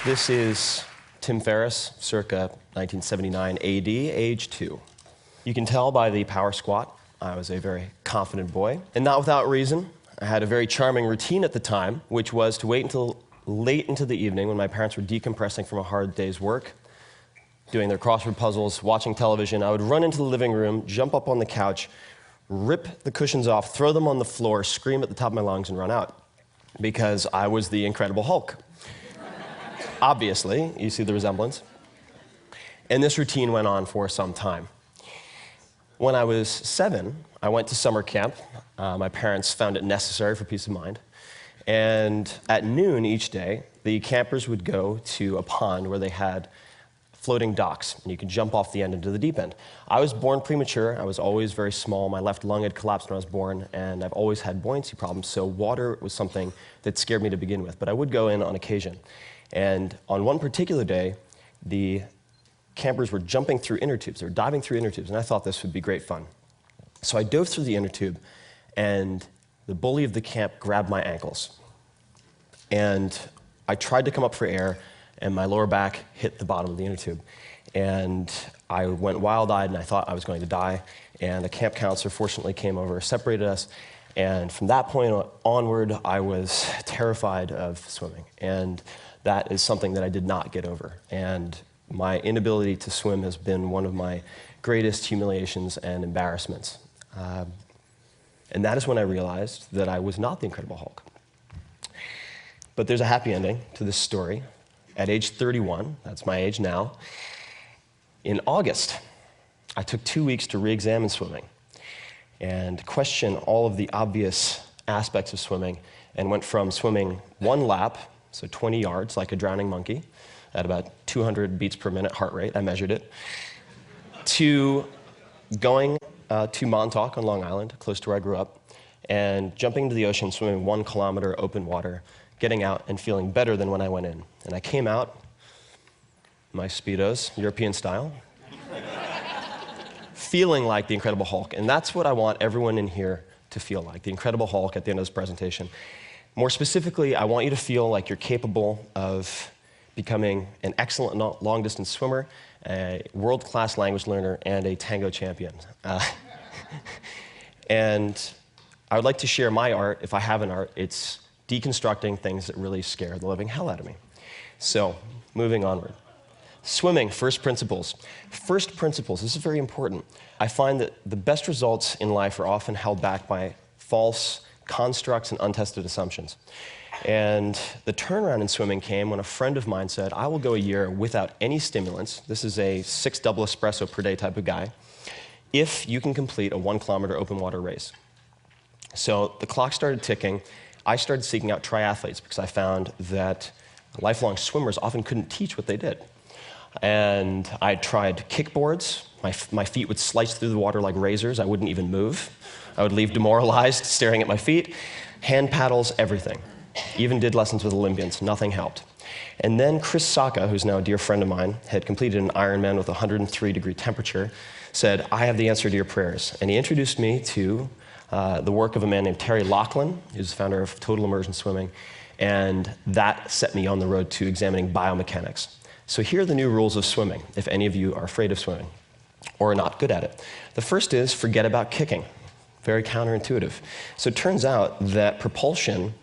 This is Tim Ferrìss, circa 1979 AD, age 2. You can tell by the power squat, I was a very confident boy. And not without reason, I had a very charming routine at the time, which was to wait until late into the evening when my parents were decompressing from a hard day's work, doing their crossword puzzles, watching television. I would run into the living room, jump up on the couch, rip the cushions off, throw them on the floor, scream at the top of my lungs, and run out. Because I was the Incredible Hulk. Obviously, you see the resemblance. And this routine went on for some time. When I was 7, I went to summer camp. My parents found it necessary for peace of mind. And at noon each day, the campers would go to a pond where they had floating docks, and you could jump off the end into the deep end. I was born premature. I was always very small. My left lung had collapsed when I was born, and I've always had buoyancy problems, so water was something that scared me to begin with. But I would go in on occasion. And on one particular day, the campers were jumping through inner tubes. They were diving through inner tubes, and I thought this would be great fun. So I dove through the inner tube, and the bully of the camp grabbed my ankles. And I tried to come up for air, and my lower back hit the bottom of the inner tube. And I went wild-eyed, and I thought I was going to die. And the camp counselor fortunately came over, separated us, and from that point onward, I was terrified of swimming. And that is something that I did not get over. And my inability to swim has been one of my greatest humiliations and embarrassments. And that is when I realized that I was not the Incredible Hulk. But there's a happy ending to this story. At age 31, that's my age now, in August, I took 2 weeks to re-examine swimming and question all of the obvious aspects of swimming, and went from swimming 1 lap, so 20 yards, like a drowning monkey, at about 200 beats per minute heart rate, I measured it, to going to Montauk on Long Island, close to where I grew up, and jumping into the ocean, swimming 1 kilometer open water, getting out and feeling better than when I went in. And I came out, my Speedos, European style, feeling like the Incredible Hulk. And that's what I want everyone in here to feel like, the Incredible Hulk at the end of this presentation. More specifically, I want you to feel like you're capable of becoming an excellent long-distance swimmer, a world-class language learner, and a tango champion. And I would like to share my art. If I have an art, it's deconstructing things that really scare the living hell out of me. So, moving onward. Swimming, first principles. First principles, this is very important. I find that the best results in life are often held back by false constructs and untested assumptions. And the turnaround in swimming came when a friend of mine said, I will go a year without any stimulants. This is a 6 double espresso per day type of guy, if you can complete a 1 kilometer open water race. So the clock started ticking. I started seeking out triathletes because I found that lifelong swimmers often couldn't teach what they did. And I tried kickboards. My feet would slice through the water like razors. I wouldn't even move. I would leave demoralized, staring at my feet. Hand paddles, everything. Even did lessons with Olympians. Nothing helped. And then Chris Sacca, who's now a dear friend of mine, had completed an Ironman with 103-degree temperature, said, I have the answer to your prayers. And he introduced me to the work of a man named Terry Laughlin, who's the founder of Total Immersion Swimming, and that set me on the road to examining biomechanics. So here are the new rules of swimming, if any of you are afraid of swimming or are not good at it. The first is forget about kicking. Very counterintuitive. So it turns out that propulsion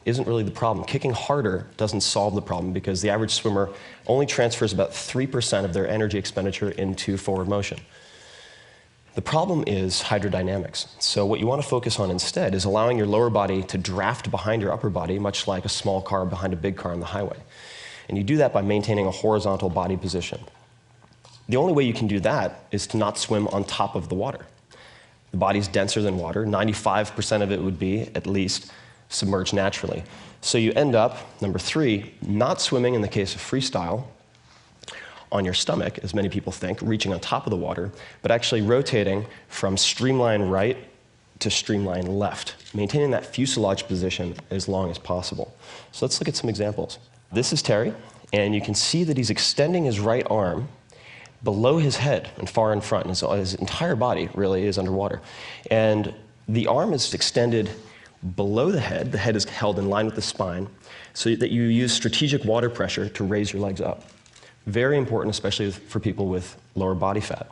isn't really the problem. Kicking harder doesn't solve the problem because the average swimmer only transfers about 3% of their energy expenditure into forward motion. The problem is hydrodynamics. So what you want to focus on instead is allowing your lower body to draft behind your upper body, much like a small car behind a big car on the highway. And you do that by maintaining a horizontal body position. The only way you can do that is to not swim on top of the water. The body's denser than water. 95% of it would be, at least, submerged naturally. So you end up, number 3, not swimming in the case of freestyle on your stomach, as many people think, reaching on top of the water, but actually rotating from streamline right to streamline left, maintaining that fuselage position as long as possible. So let's look at some examples. This is Terry, and you can see that he's extending his right arm below his head and far in front. And so his entire body really is underwater. And the arm is extended below the head is held in line with the spine, so that you use strategic water pressure to raise your legs up. Very important, especially for people with lower body fat.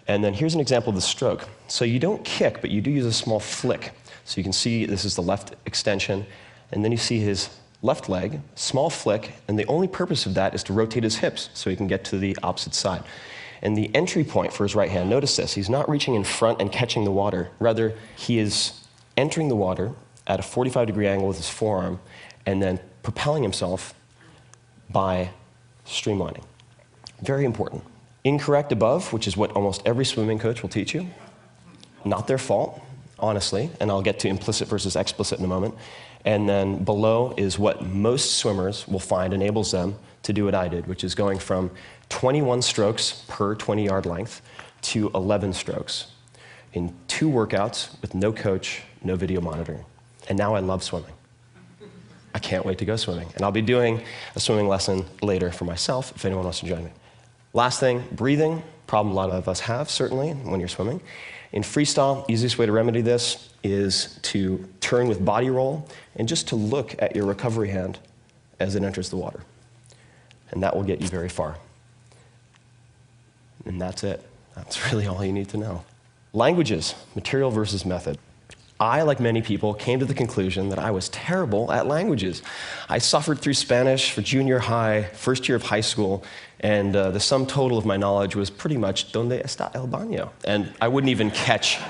And then here's an example of the stroke. So you don't kick, but you do use a small flick. So you can see this is the left extension, and then you see his left leg, small flick, and the only purpose of that is to rotate his hips so he can get to the opposite side. And the entry point for his right hand, notice this, he's not reaching in front and catching the water. Rather, he is entering the water at a 45-degree angle with his forearm and then propelling himself by streamlining. Very important. Incorrect above, which is what almost every swimming coach will teach you. Not their fault, honestly, and I'll get to implicit versus explicit in a moment. And then below is what most swimmers will find enables them to do what I did, which is going from 21 strokes per 20-yard length to 11 strokes in 2 workouts with no coach, no video monitoring. And now I love swimming. I can't wait to go swimming. And I'll be doing a swimming lesson later for myself if anyone wants to join me. Last thing, breathing, problem a lot of us have, certainly, when you're swimming. In freestyle, easiest way to remedy this is to turn with body roll and just to look at your recovery hand as it enters the water. And that will get you very far. And that's it. That's really all you need to know. Languages, material versus method. I, like many people, came to the conclusion that I was terrible at languages. I suffered through Spanish for junior high, first year of high school, and the sum total of my knowledge was pretty much ¿Dónde está el baño? And I wouldn't even catch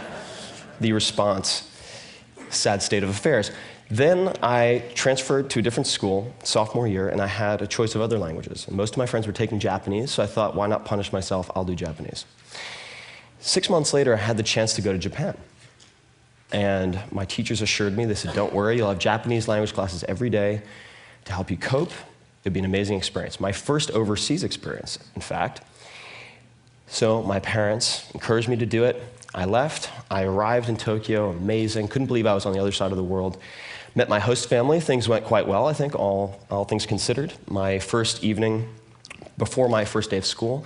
the response. Sad state of affairs. Then I transferred to a different school, sophomore year, and I had a choice of other languages. And most of my friends were taking Japanese, so I thought, why not punish myself? I'll do Japanese. 6 months later, I had the chance to go to Japan. And my teachers assured me, they said, don't worry, you'll have Japanese language classes every day to help you cope. It'd be an amazing experience. My first overseas experience, in fact. So my parents encouraged me to do it. I left. I arrived in Tokyo, amazing. Couldn't believe I was on the other side of the world. Met my host family. Things went quite well, I think, all things considered. My first evening, before my first day of school,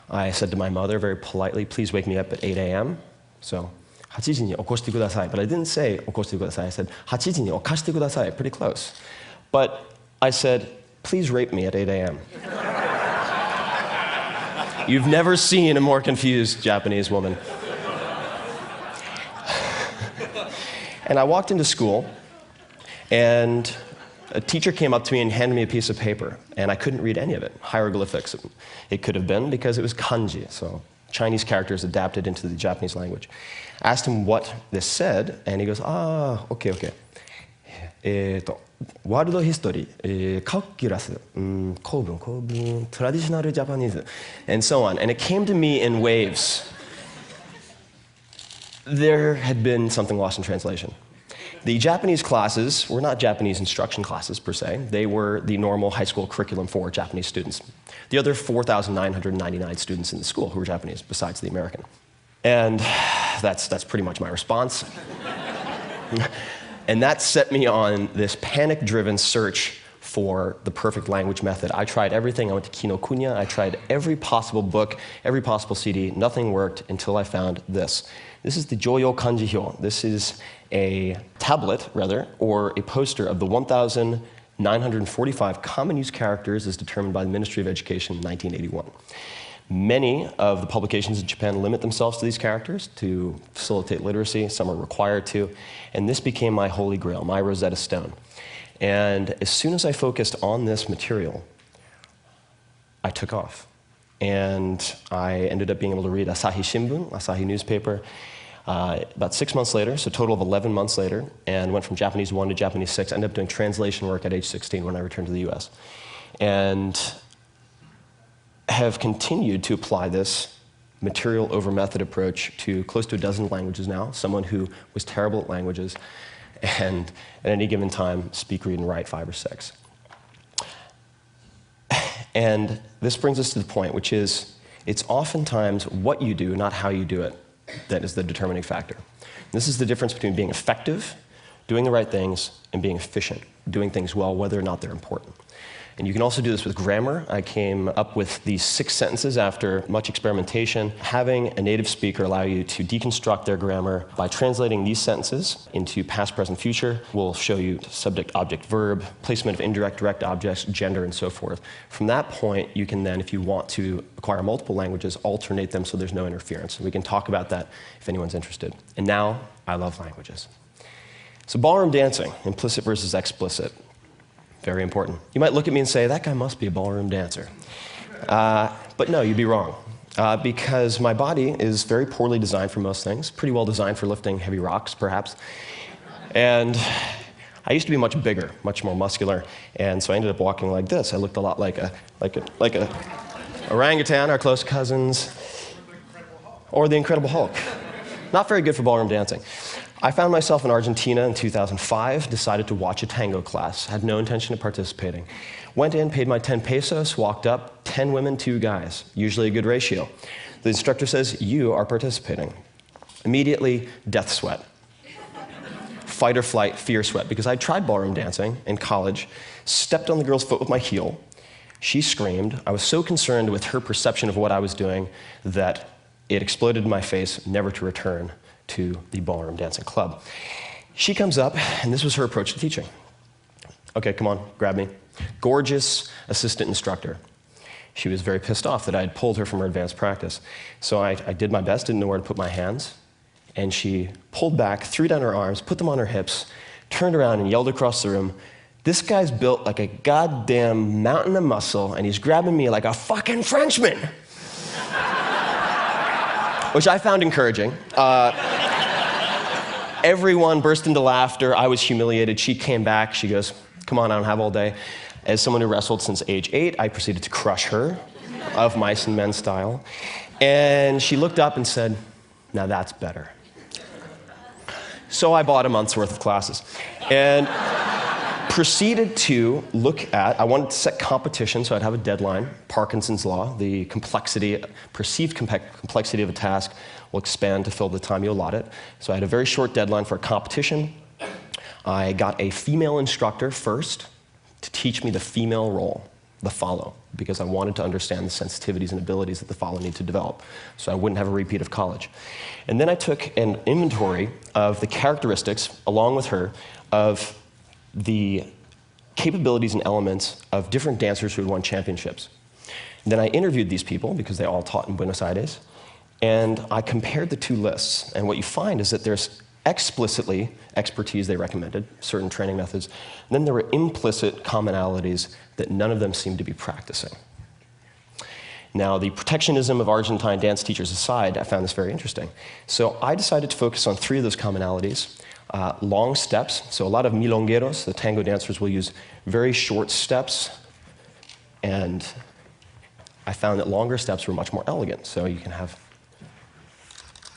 I said to my mother very politely, please wake me up at 8 a.m. So, 8時に起こしてください. But I didn't say 起こしてください. I said 8時に起こしてください. Pretty close. But I said, please rape me at 8 a.m. You've never seen a more confused Japanese woman. And I walked into school, and a teacher came up to me and handed me a piece of paper, and I couldn't read any of it. Hieroglyphics, it could have been, because it was kanji, so Chinese characters adapted into the Japanese language. I asked him what this said, and he goes, okay. ワールドヒストリー、カキュラス、構文、トラディショナルジャパニーズ, and so on. And it came to me in waves. There had been something lost in translation. The Japanese classes were not Japanese instruction classes, per se. They were the normal high school curriculum for Japanese students. The other 4,999 students in the school who were Japanese, besides the American. And that's pretty much my response. And that set me on this panic-driven search for the perfect language method. I tried everything. I went to Kinokuniya. I tried every possible book, every possible CD. Nothing worked until I found this. This is the Joyo Kanji Hyo. This is a tablet, rather, or a poster of the 1,945 common use characters as determined by the Ministry of Education in 1981. Many of the publications in Japan limit themselves to these characters to facilitate literacy. Some are required to. And this became my holy grail, my Rosetta Stone. And as soon as I focused on this material, I took off. And I ended up being able to read Asahi Shimbun, Asahi newspaper, about 6 months later, so a total of 11 months later, and went from Japanese 1 to Japanese 6. I ended up doing translation work at age 16 when I returned to the US. And have continued to apply this material over method approach to close to a dozen languages now, someone who was terrible at languages, and at any given time, speak, read, and write 5 or 6. And this brings us to the point, which is, it's oftentimes what you do, not how you do it, that is the determining factor. This is the difference between being effective, doing the right things, and being efficient, doing things well, whether or not they're important. And you can also do this with grammar. I came up with these 6 sentences after much experimentation. Having a native speaker allow you to deconstruct their grammar by translating these sentences into past, present, future. We'll show you subject, object, verb, placement of indirect, direct objects, gender, and so forth. From that point, you can then, if you want to acquire multiple languages, alternate them so there's no interference. We can talk about that if anyone's interested. And now, I love languages. So ballroom dancing, implicit versus explicit. Very important. You might look at me and say, that guy must be a ballroom dancer. But no, you'd be wrong. Because my body is very poorly designed for most things, pretty well designed for lifting heavy rocks, perhaps. And I used to be much bigger, much more muscular, and so I ended up walking like this. I looked a lot like a orangutan, our close cousins, or the Incredible Hulk. Not very good for ballroom dancing. I found myself in Argentina in 2005, decided to watch a tango class, had no intention of participating. Went in, paid my 10 pesos, walked up, 10 women, 2 guys, usually a good ratio. The instructor says, you are participating. Immediately, death sweat. Fight or flight, fear sweat, because I tried ballroom dancing in college, stepped on the girl's foot with my heel, she screamed. I was so concerned with her perception of what I was doing that it exploded in my face, never to return to the ballroom dancing club. She comes up, and this was her approach to teaching. Okay, come on, grab me. Gorgeous assistant instructor. She was very pissed off that I had pulled her from her advanced practice. So I did my best, didn't know where to put my hands, and she pulled back, threw down her arms, put them on her hips, turned around and yelled across the room, this guy's built like a goddamn mountain of muscle, and he's grabbing me like a fucking Frenchman. Which I found encouraging. Everyone burst into laughter. I was humiliated. She came back. She goes, come on, I don't have all day. As someone who wrestled since age 8, I proceeded to crush her, of mice and men style. And she looked up and said, now that's better. So I bought a month's worth of classes. And proceeded to look at, I wanted to set competition, so I'd have a deadline. Parkinson's law, the complexity, perceived complexity of a task will expand to fill the time you allot it. So I had a very short deadline for a competition. I got a female instructor first to teach me the female role, the follow, because I wanted to understand the sensitivities and abilities that the follow need to develop, so I wouldn't have a repeat of college. And then I took an inventory of the characteristics, along with her, of the capabilities and elements of different dancers who had won championships. And then I interviewed these people, because they all taught in Buenos Aires, and I compared the 2 lists. And what you find is that there's explicitly expertise they recommended, certain training methods, and then there were implicit commonalities that none of them seemed to be practicing. Now, the protectionism of Argentine dance teachers aside, I found this very interesting. So I decided to focus on 3 of those commonalities. Long steps, so a lot of milongueros, the tango dancers, will use very short steps, and I found that longer steps were much more elegant, so you can have,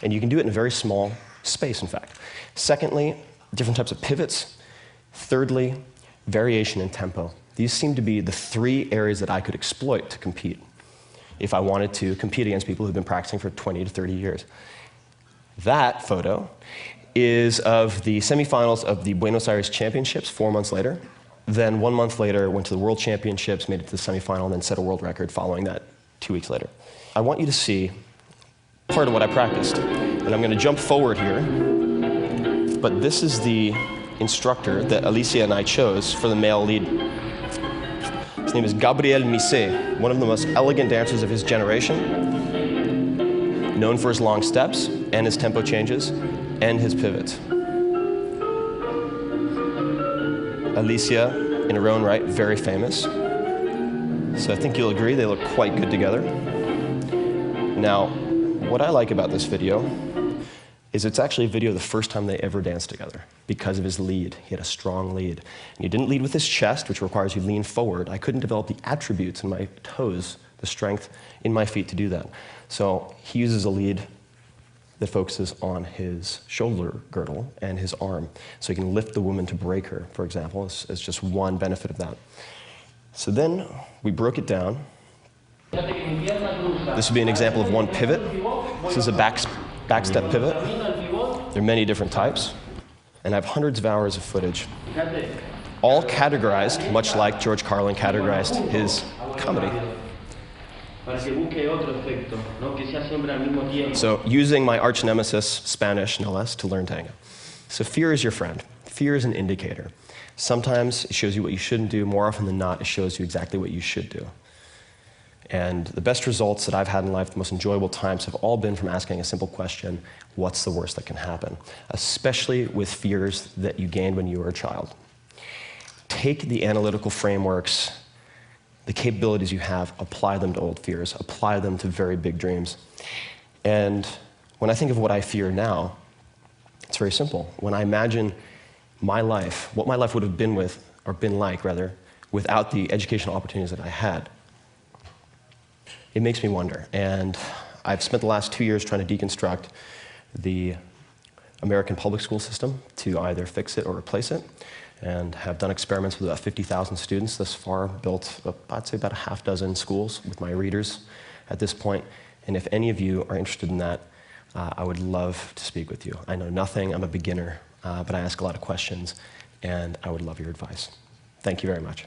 and you can do it in a very small space, in fact. Secondly, different types of pivots. Thirdly, variation in tempo. These seem to be the 3 areas that I could exploit to compete if I wanted to compete against people who've been practicing for 20 to 30 years. That photo is of the semifinals of the Buenos Aires Championships 4 months later. Then 1 month later, went to the World Championships, made it to the semifinal, and then set a world record following that 2 weeks later. I want you to see part of what I practiced. And I'm going to jump forward here, but this is the instructor that Alicia and I chose for the male lead. His name is Gabriel Misé, one of the most elegant dancers of his generation, known for his long steps and his tempo changes and his pivots. Alicia, in her own right, very famous. So I think you'll agree they look quite good together. Now, what I like about this video is it's actually a video of the first time they ever danced together because of his lead. He had a strong lead. And he didn't lead with his chest, which requires you lean forward. I couldn't develop the attributes in my toes, the strength in my feet to do that. So he uses a lead that focuses on his shoulder girdle and his arm. So he can lift the woman to break her, for example, as just one benefit of that. So then we broke it down. This would be an example of one pivot. This is a back step pivot. There are many different types, and I have hundreds of hours of footage, all categorized, much like George Carlin categorized his comedy. So using my arch nemesis, Spanish, no less, to learn tango. So fear is your friend. Fear is an indicator. Sometimes it shows you what you shouldn't do. More often than not, it shows you exactly what you should do. And the best results that I've had in life, the most enjoyable times, have all been from asking a simple question: what's the worst that can happen? Especially with fears that you gained when you were a child. Take the analytical frameworks, the capabilities you have, apply them to old fears, apply them to very big dreams. And when I think of what I fear now, it's very simple. When I imagine my life, what my life would have been like, without the educational opportunities that I had, it makes me wonder. And I've spent the last 2 years trying to deconstruct the American public school system to either fix it or replace it, and have done experiments with about 50,000 students thus far, built, I'd say, about a half dozen schools with my readers at this point. And if any of you are interested in that, I would love to speak with you. I know nothing, I'm a beginner, but I ask a lot of questions, and I would love your advice. Thank you very much.